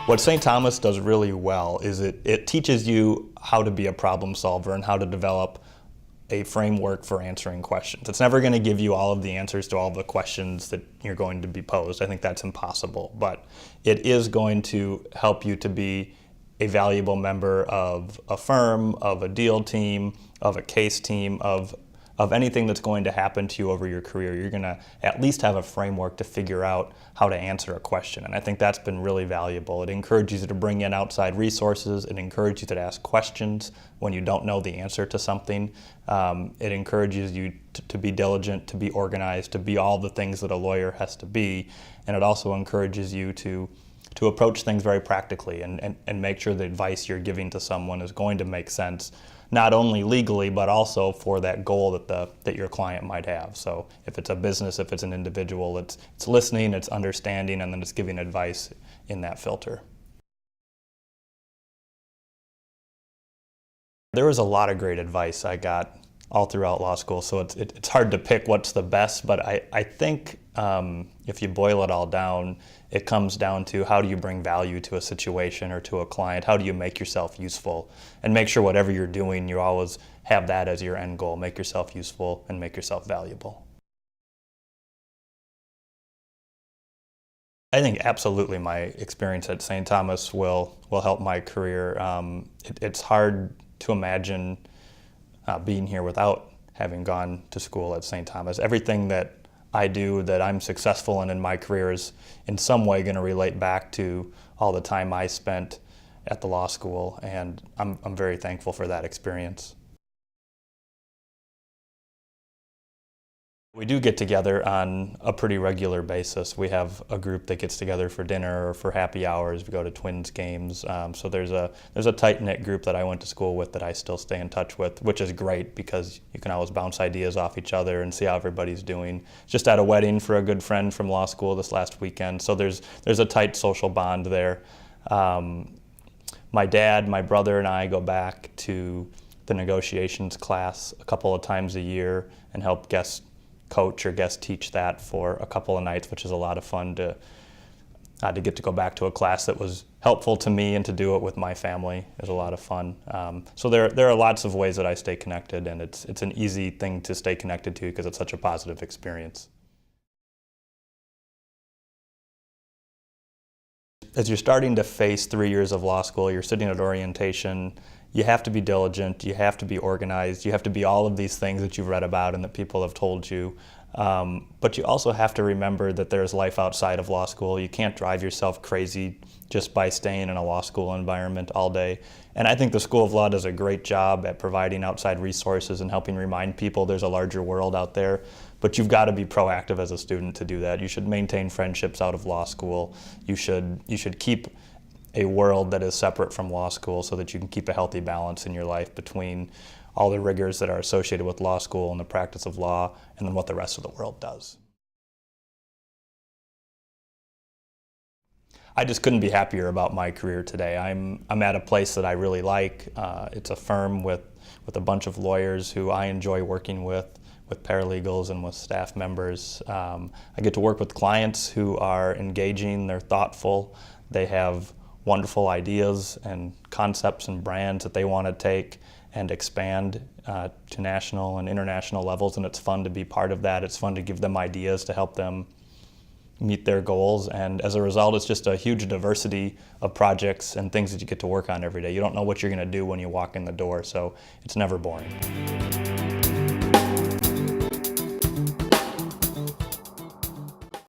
What St. Thomas does really well is it teaches you how to be a problem solver and how to develop a framework for answering questions. It's never going to give you all of the answers to all the questions that you're going to be posed. I think that's impossible, but it is going to help you to be a valuable member of a firm, of a deal team, of a case team, of anything that's going to happen to you over your career. You're going to at least have a framework to figure out how to answer a question, and I think that's been really valuable. It encourages you to bring in outside resources. It encourages you to ask questions when you don't know the answer to something. It encourages you to be diligent, to be organized, to be all the things that a lawyer has to be, and it also encourages you to approach things very practically and make sure the advice you're giving to someone is going to make sense, not only legally, but also for that goal that your client might have. So if it's a business, if it's an individual, it's listening, it's understanding, and then it's giving advice in that filter. There was a lot of great advice I got all throughout law school, so it's hard to pick what's the best, but I think if you boil it all down, it comes down to how do you bring value to a situation or to a client, how do you make yourself useful, and make sure whatever you're doing, you always have that as your end goal, make yourself useful and make yourself valuable. I think absolutely my experience at St. Thomas will help my career. It's hard to imagine being here without having gone to school at St. Thomas. Everything that I do, that I'm successful in my career, is in some way going to relate back to all the time I spent at the law school, and I'm very thankful for that experience. We do get together on a pretty regular basis. We have a group that gets together for dinner or for happy hours. We go to Twins games. So there's a tight-knit group that I went to school with that I still stay in touch with, which is great because you can always bounce ideas off each other and see how everybody's doing. Just at a wedding for a good friend from law school this last weekend. So there's a tight social bond there. My dad, my brother, and I go back to the negotiations class a couple of times a year and help guest coach or guest teach that for a couple of nights, which is a lot of fun to get to go back to a class that was helpful to me and to do it with my family is a lot of fun. So there are lots of ways that I stay connected, and it's an easy thing to stay connected to because it's such a positive experience. As you're starting to face 3 years of law school, you're sitting at orientation, you have to be diligent, you have to be organized, you have to be all of these things that you've read about and that people have told you. But you also have to remember that there's life outside of law school. You can't drive yourself crazy just by staying in a law school environment all day. And I think the School of Law does a great job at providing outside resources and helping remind people there's a larger world out there. But you've got to be proactive as a student to do that. You should maintain friendships out of law school. You should keep a world that is separate from law school so that you can keep a healthy balance in your life between all the rigors that are associated with law school and the practice of law and then what the rest of the world does. I just couldn't be happier about my career today. I'm at a place that I really like. It's a firm with a bunch of lawyers who I enjoy working with paralegals and with staff members. I get to work with clients who are engaging, they're thoughtful, they have wonderful ideas and concepts and brands that they want to take and expand to national and international levels, and it's fun to be part of that. It's fun to give them ideas to help them meet their goals, and as a result, it's just a huge diversity of projects and things that you get to work on every day. You don't know what you're going to do when you walk in the door, so it's never boring.